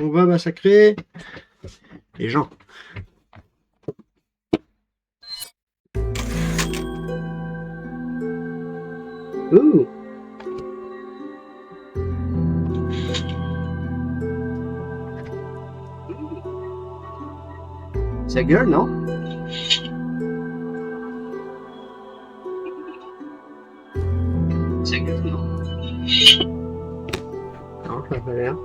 On va massacrer les gens. Ouh. Ça gueule, non? Ça gueule, non? Non, ça a pas l'air.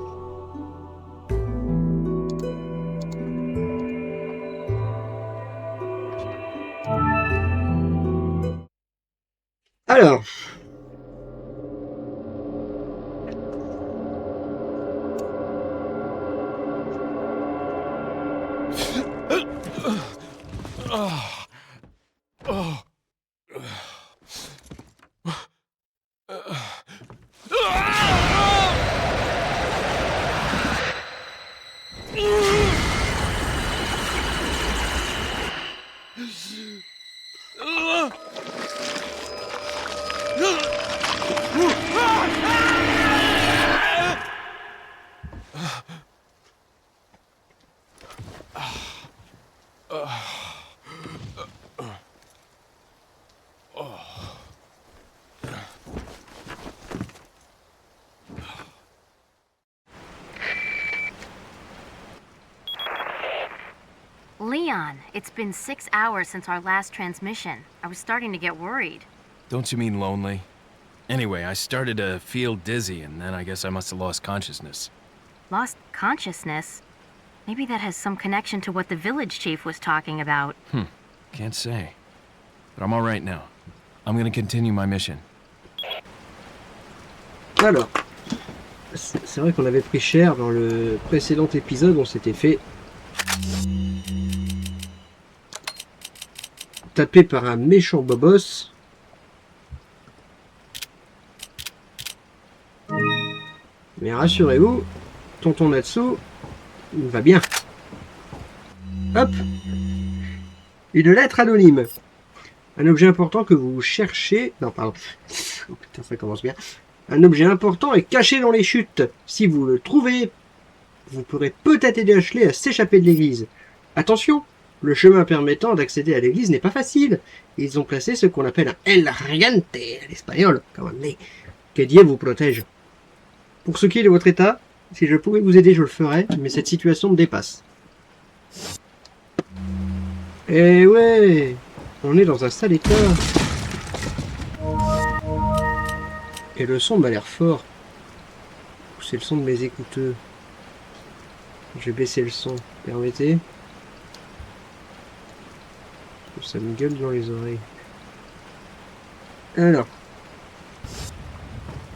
Alors. Leon, it's been 6 hours since our last transmission. I was starting to get worried. Don't you mean lonely? Anyway, I started to feel dizzy, and then I guess I must have lost consciousness. Lost consciousness? Maybe that has some connection to what the village chief was talking about. Can't say. But I'm alright now. I'm gonna continue my mission. Alors, c'est vrai qu'on avait pris cher dans le précédent épisode, on s'était fait taper par un méchant bobos. Mais rassurez-vous, tonton Natsu, il va bien. Hop, une lettre anonyme. Un objet important que vous cherchez... Non, pardon. Oh putain, ça commence bien. Un objet important est caché dans les chutes. Si vous le trouvez, vous pourrez peut-être aider Ashley à s'échapper de l'église. Attention, le chemin permettant d'accéder à l'église n'est pas facile. Ils ont placé ce qu'on appelle un El Riante, à l'espagnol, comme on dit. Que Dieu vous protège. Pour ce qui est de votre état, si je pouvais vous aider, je le ferais, mais cette situation me dépasse. Eh ouais, on est dans un sale état. Et le son m'a l'air fort. C'est le son de mes écouteurs. Je vais baisser le son, permettez. Ça me gueule dans les oreilles. Alors.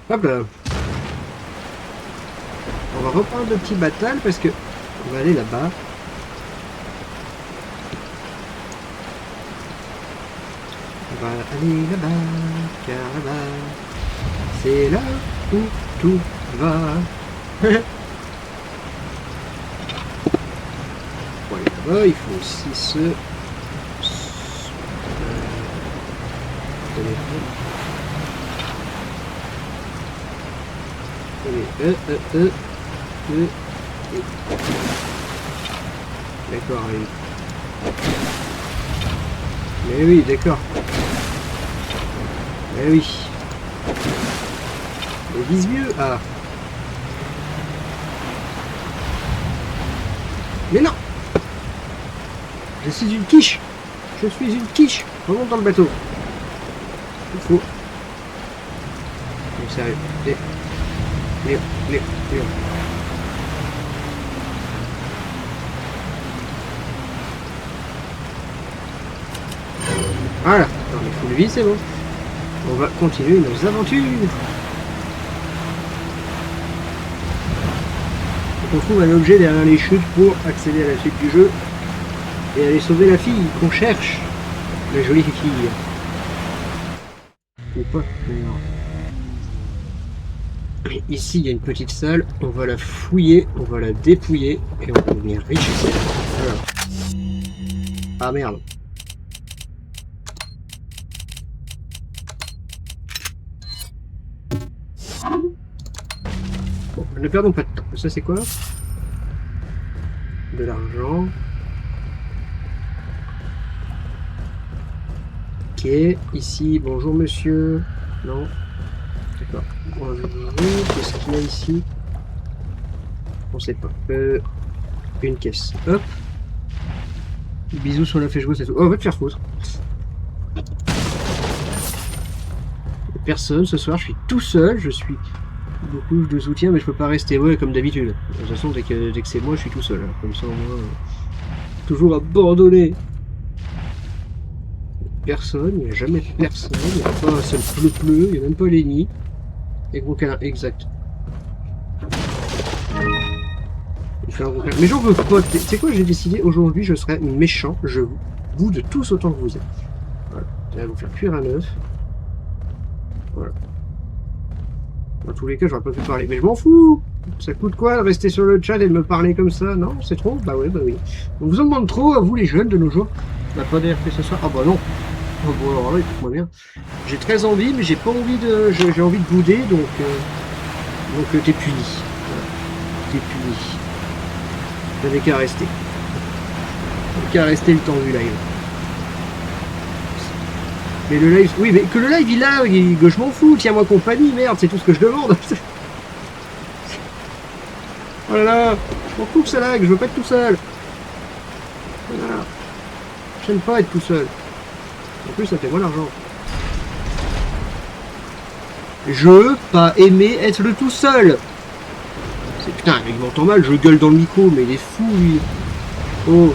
Hop là. On va reprendre le petit bataille parce que on va aller là-bas. On va aller là-bas, car là-bas, c'est là où tout va. Pour aller là-bas, il faut aussi se... D'accord, oui. Mais oui, d'accord. Mais oui. Mais vise mieux. Ah. Mais non. Je suis une quiche. Je suis une quiche. Remonte dans le bateau. Il faut. Non, sérieux. Léo. Voilà. Non, mais il faut le vide, c'est bon. On va continuer nos aventures. On trouve un objet derrière les chutes pour accéder à la suite du jeu et aller sauver la fille qu'on cherche. La jolie fille. Ou pas d'ailleurs. Ici il y a une petite salle, on va la fouiller, on va la dépouiller et on va devenir riche ici. Alors. Ah merde. Bon, ne perdons pas de temps. Ça c'est quoi? De l'argent. Ok, ici, bonjour monsieur. Non. D'accord. Bonjour, qu'est-ce qu'il y a ici? On sait pas. Une caisse. Hop. Bisous sur la flèche gauche, c'est tout. Oh, on va te faire foutre. Personne ce soir, je suis tout seul, je suis beaucoup de soutien, mais je peux pas rester comme d'habitude. De toute façon, dès que c'est moi, je suis tout seul. Comme ça, au moins, toujours abandonné. Personne, il n'y a jamais personne, il n'y a pas un seul pleu-pleu, il n'y a même pas Lenny. Et gros câlin, exact. Il fait un gros câlin. Mais j'en veux pas. Tu sais quoi, j'ai décidé, aujourd'hui, je serai méchant, je vous boude tous autant que vous êtes. Voilà. Je vais vous faire cuire un œuf. Voilà. Dans tous les cas, j'aurais pas pu parler. Mais je m'en fous! Ça coûte quoi de rester sur le chat et de me parler comme ça? Non, c'est trop? Bah ouais, bah oui. On vous en demande trop, à vous les jeunes de nos jours. Bah pas d'RP ce soir. Ah bah non. Oh, bon, alors là, écoute-moi bien. J'ai très envie, mais j'ai pas envie de. J'ai envie de bouder, donc t'es puni. Voilà. T'es puni. T'avais qu'à rester. T'avais qu'à rester le temps du live. Mais le live, oui, mais que le live il a, je m'en fous, tiens-moi compagnie, merde, c'est tout ce que je demande. Oh là là, je m'en fous que ça lag, je veux pas être tout seul. Voilà. J'aime pas être tout seul. En plus, ça fait moins d'argent. Je pas aimer être le tout seul. Putain, il m'entend mal, je gueule dans le micro, mais il est fou lui. Oh.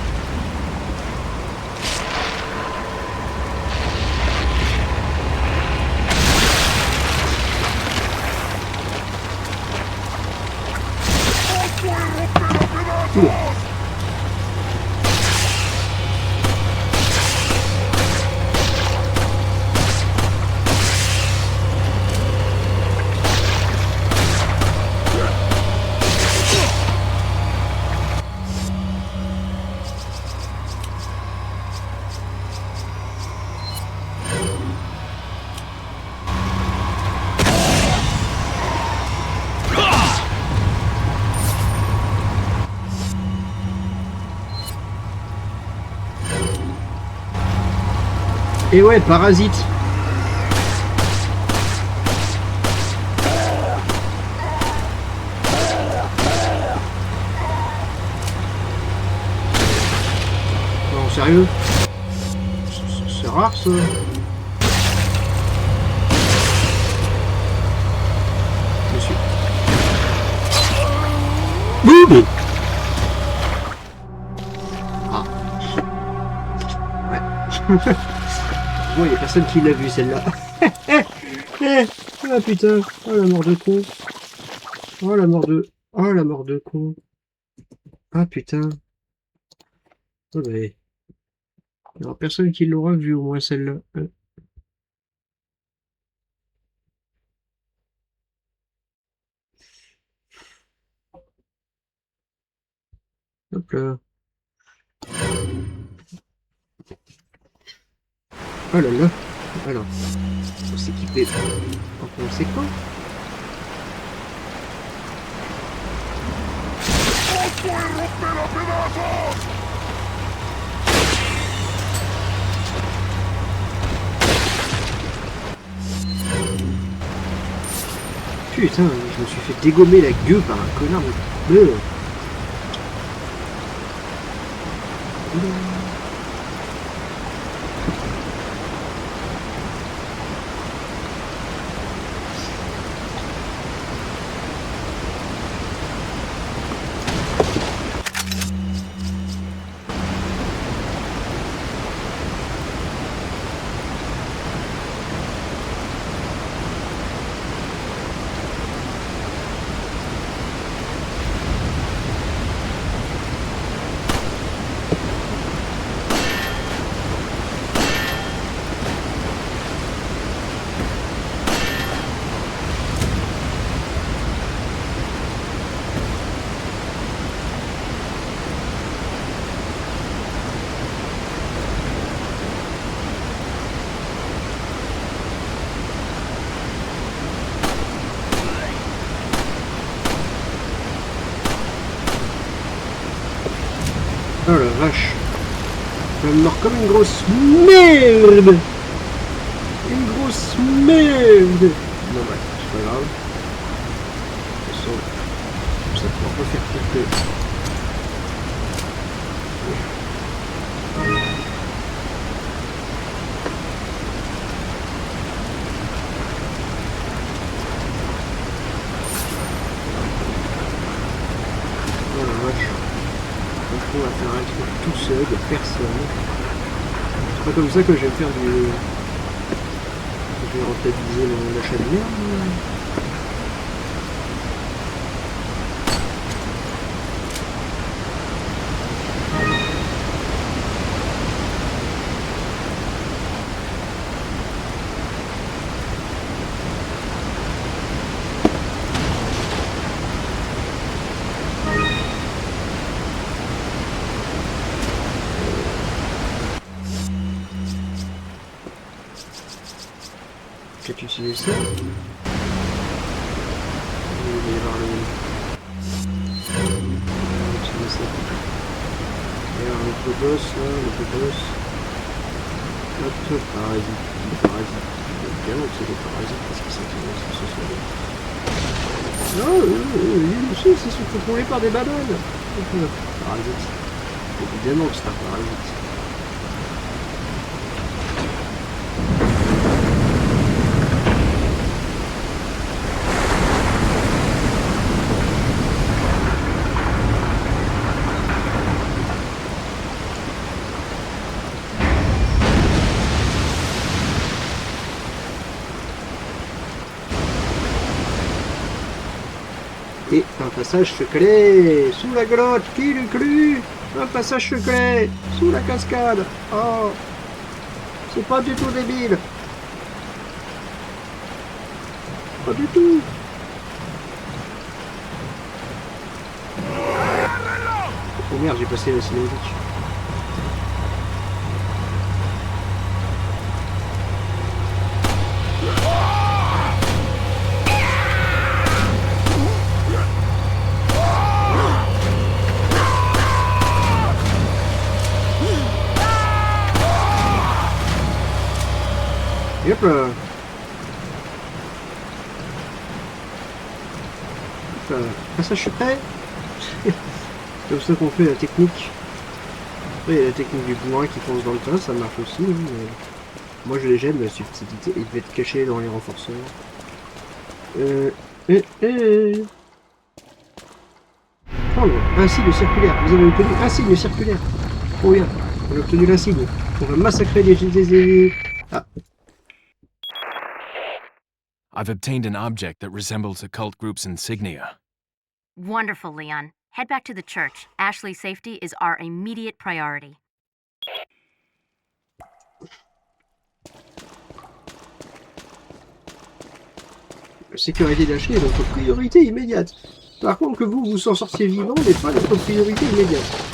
Et ouais, parasite. Non, sérieux? C'est rare ça. Monsieur. Boum! Ah. Ouais. Bon, il n'y a personne qui l'a vu celle-là. Ah putain, oh la mort de con. Oh la mort de. Oh la mort de con. Ah putain. Oh bah. Il n'y aura personne qui l'aura vu au moins celle-là. Hop là. Oh là là. Alors, faut s'équiper en conséquence. Putain, je me suis fait dégommer la gueule par un connard de... Oh la vache. Je me meurs comme une grosse merde. Une grosse merde. Bon bah, c'est pas grave. De toute façon, ça pourra pas faire pire que... Oh la vache. On va faire un truc tout seul, de personne. C'est pas comme ça que je vais faire du... Je vais rentabiliser l'achat de merde. Peut-être utiliser ça. Il va y avoir le... On va utiliser ça. Il va y avoir le boss là, le boss. Hop, parasite. Le parasite. Bien donc c'est des parasites parce que c'est ce soit bien. Non, monsieur, c'est contrôlé par des bananes. Parasite. Évidemment que c'est un parasite. Et un passage secret sous la grotte, qui l'eût cru? Un passage secret sous la cascade. Oh, c'est pas du tout débile. Pas du tout. Oh merde, j'ai passé la cinématique. Et hop là. Passage secret. C'est comme ça qu'on fait la technique. Après il y a la technique du bourrin qui fonce dans le tas, ça marche aussi. Hein, mais... Moi je les j'aime, la subtilité. Il devait être caché dans les renforceurs. Oh, un signe circulaire. Vous avez obtenu un signe circulaire. Oh bien. On a obtenu l'insigne. On va massacrer les... Ah. I've obtained an object that resembles a cult group's insignia. Wonderful, Leon. Head back to the church. Ashley's safety is our immediate priority. La sécurité d'Ashley est notre priorité immédiate. Par contre, que vous s'en sortiez vivant n'est pas notre priorité immédiate.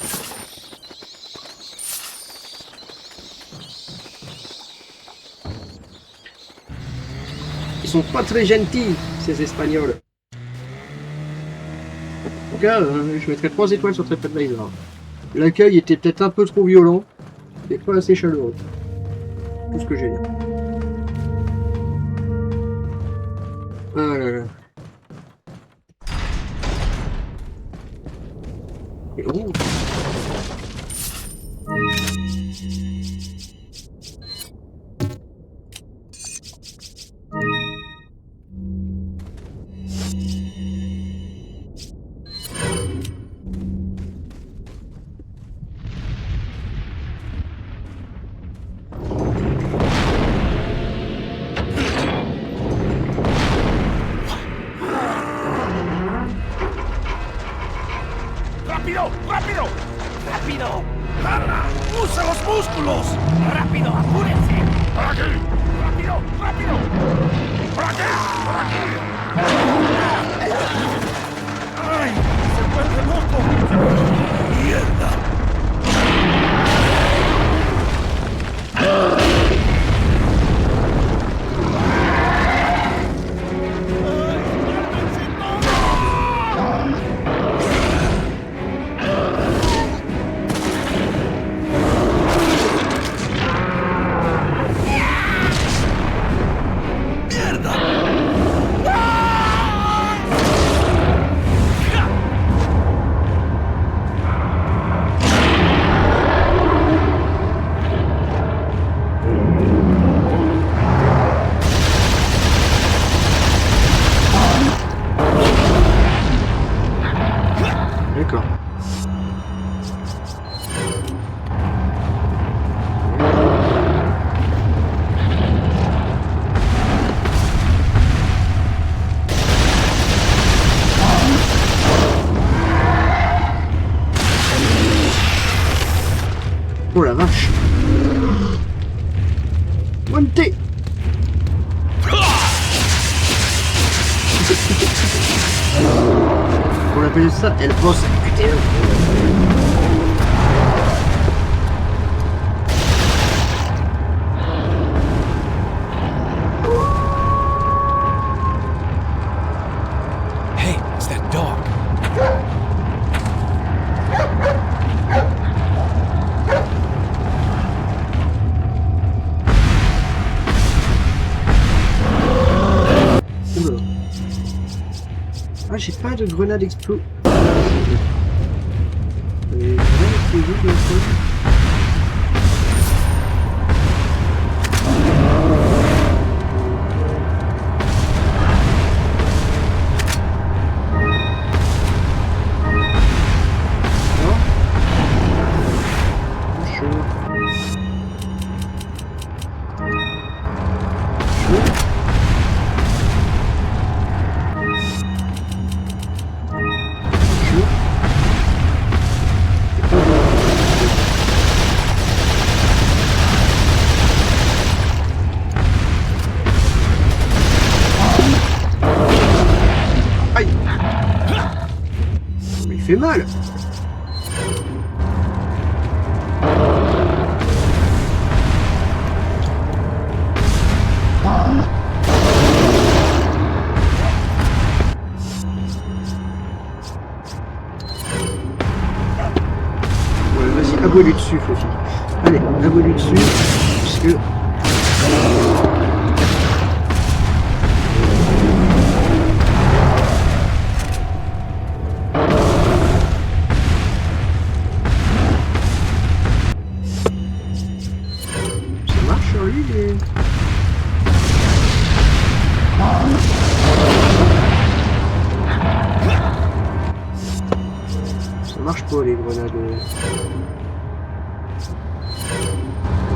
Ils sont pas très gentils, ces Espagnols. En tout cas, je mettrais 3 étoiles sur TripAdvisor. L'accueil était peut-être un peu trop violent, et pas assez chaleureux. Tout ce que j'ai dit. Ah là là. Et oh. ¡Rápido! ¡Rápido! ¡Rápido! ¡Garra! ¡Usa los músculos! ¡Rápido! ¡Apúrense! ¡Por aquí! ¡Rápido! ¡Rápido! ¡Por aquí! ¡Por aquí! ¡Ay! ¡Se vuelve loco! ¡Mierda! d'accord. Oh la vache. Montez. On appelle ça El Boss. Hey, it's that dog. Oula. Ah, j'ai pas de grenade explo. Aïe! Mais il fait mal! Ouais, vas-y, abonne-lui dessus, Fofi. Allez, abonne-lui dessus, parce que... Ça marche sur lui, mais... Ça marche pas, les grenades...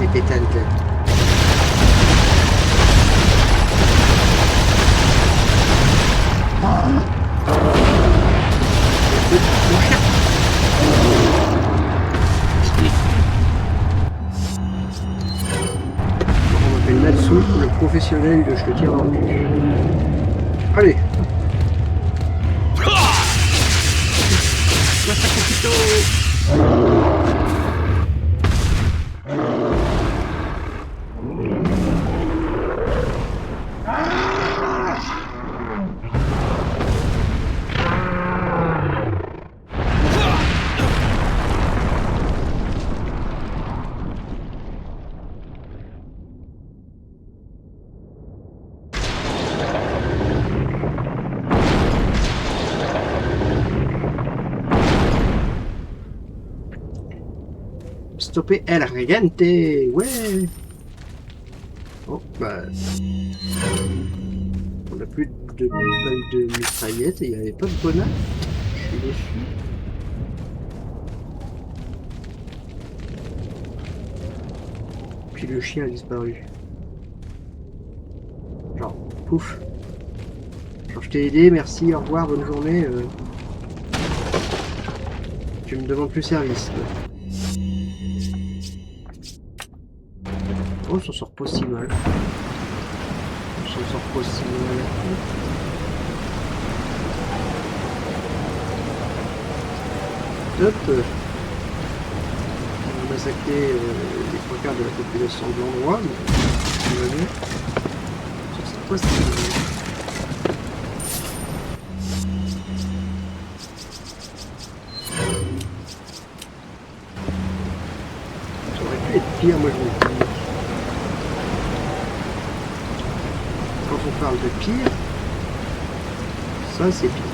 Les pétantes. On m'appelle Natsu, le professionnel de je te tire dans le cul. Allez. Stopper El Regente, ouais. Oh, bah... On n'a plus de balles de mitraillette et il n'y avait pas de grenade. Je suis déçu. Puis le chien a disparu. Genre, pouf. Genre, je t'ai aidé, merci, au revoir, bonne journée. Tu me demandes plus service. Oh, on s'en sort pas si mal. On s'en sort pas si mal. Top. On a massacré les trois quarts de la population de l'endroit, mais tout va bien. On s'en sort pas si mal. Ça aurait pu être pire, moi je me dis. Quand on parle de pire, ça c'est pire.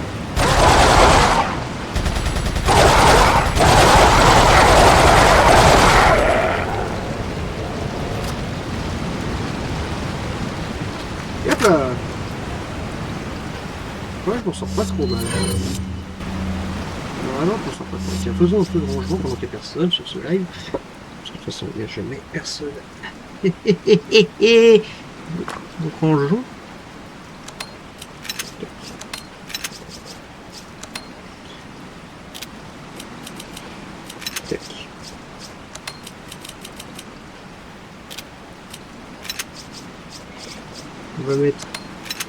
Et hop là. Ouais, je m'en sors pas trop mal. vraiment qu'on s'en passe. Tiens, faisons un peu de rangement pendant qu'il n'y a personne sur ce live. Parce que de toute façon, il n'y a jamais personne. Donc rangeons. Tac. On va mettre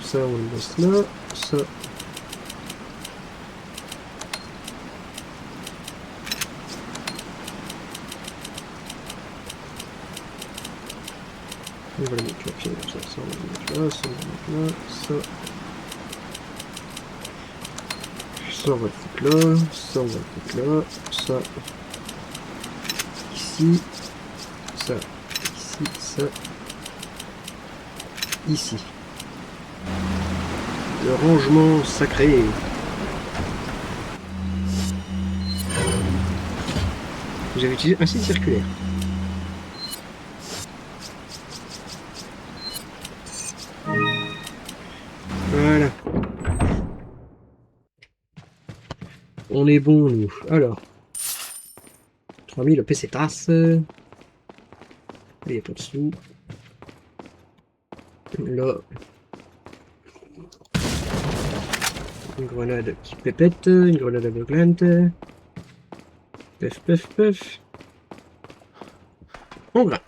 ça, on le laisse là, ça. On va le mettre là, puis ça, on va le mettre là, ça, on va le mettre là, ça. Ça, on va le foutre là, ça, on va le foutre là, ça. Ici, ça, ici, ça. Ici. Le rangement sacré. Vous avez utilisé un site circulaire. Voilà. On est bon, nous. Alors. 3000 pesetas. Il n'y a pas de sous. Là. Une grenade qui pépette, une grenade aveuglante. Pef, pef, pef. On grimpe.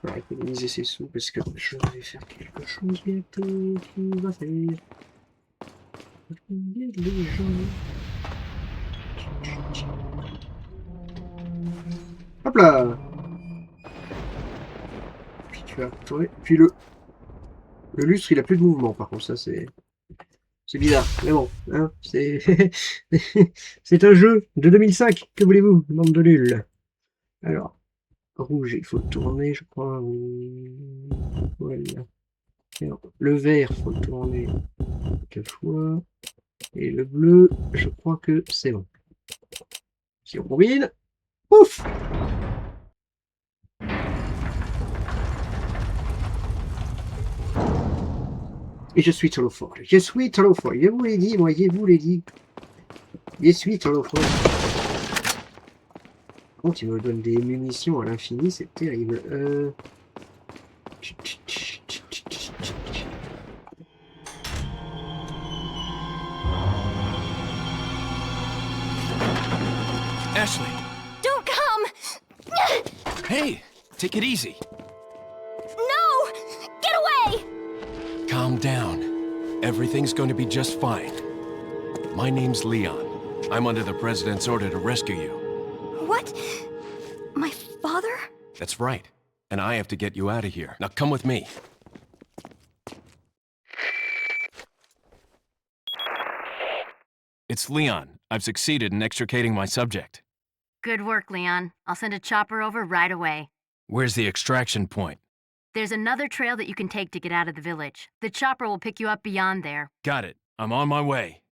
On va économiser ses sous parce que je vais faire quelque chose bientôt qui va faire. Les gens. Hop là. Puis tu vas tourner. Puis le lustre il a plus de mouvement par contre, ça c'est bizarre, mais bon, hein, c'est c'est un jeu de 2005, que voulez-vous, bande de nuls. Alors, rouge, il faut le tourner, je crois. Voilà. Alors, le vert, il faut le tourner 2 fois. Et le bleu, je crois que c'est bon. Si on combine, ouf! Et je suis trop fort. Je suis trop fort. Je vous l'ai dit, moi, je vous l'ai dit. Je suis trop fort. Par contre, il me donne des munitions à l'infini, c'est terrible. Ashley! Don't come! Hey! Take it easy. No! Get away! Calm down. Everything's going to be just fine. My name's Leon. I'm under the President's order to rescue you. What? My father? That's right. And I have to get you out of here. Now come with me. It's Leon. I've succeeded in extricating my subject. Good work, Leon. I'll send a chopper over right away. Where's the extraction point? There's another trail that you can take to get out of the village. The chopper will pick you up beyond there. Got it. I'm on my way.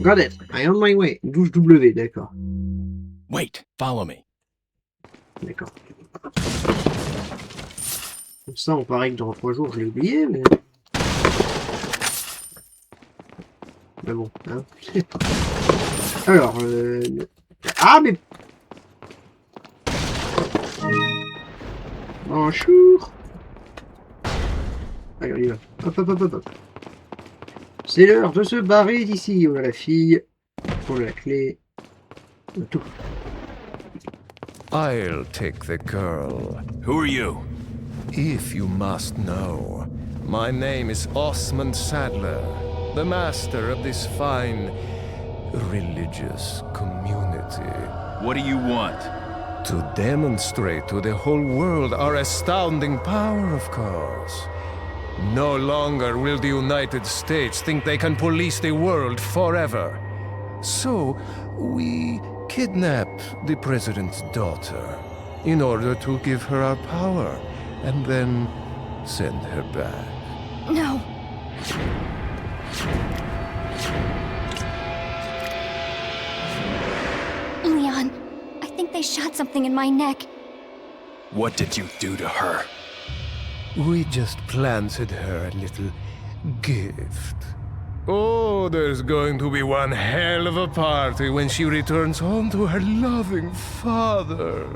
Got it. I on my way. Douche W, d'accord. Wait, follow me. D'accord. Comme ça, on paraît que dans 3 jours, je l'ai oublié, mais... Mais bon, hein. Alors, Ah, mais... Bonjour. Allez, on y va. Hop, hop, hop, hop, hop. C'est l'heure de se barrer d'ici. On a la fille. On a la clé. On a tout. I'll take the girl. Who are you? If you must know, my name is Osmond Sadler, the master of this fine religious community. What do you want? To demonstrate to the whole world our astounding power, of course. No longer will the United States think they can police the world forever. So, we kidnap the president's daughter in order to give her our power and then send her back. No. Leon, I think they shot something in my neck. What did you do to her? We just planted her a little gift. Oh, there's going to be one hell of a party when she returns home to her loving father.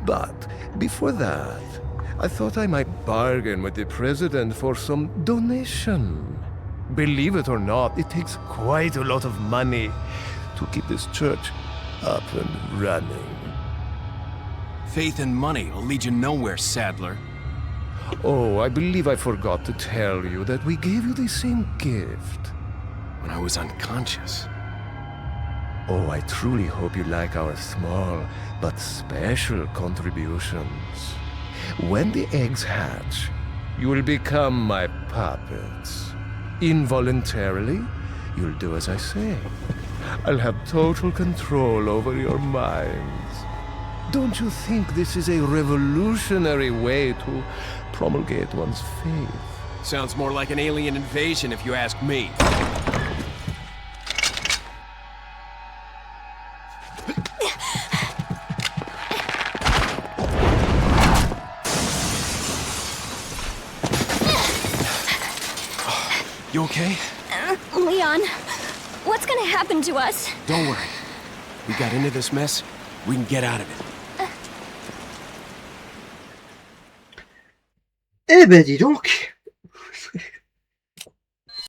But before that, I thought I might bargain with the president for some donation. Believe it or not, it takes quite a lot of money to keep this church up and running. Faith and money will lead you nowhere, Sadler. Oh, I believe I forgot to tell you that we gave you the same gift. When I was unconscious. Oh, I truly hope you like our small but special contributions. When the eggs hatch, you will become my puppets. Involuntarily, you'll do as I say. I'll have total control over your minds. Don't you think this is a revolutionary way to promulgate one's faith? Sounds more like an alien invasion if you ask me. You okay? Leon, what's gonna happen to us? Don't worry. We got into this mess. We can get out of it. Eh ben dis donc,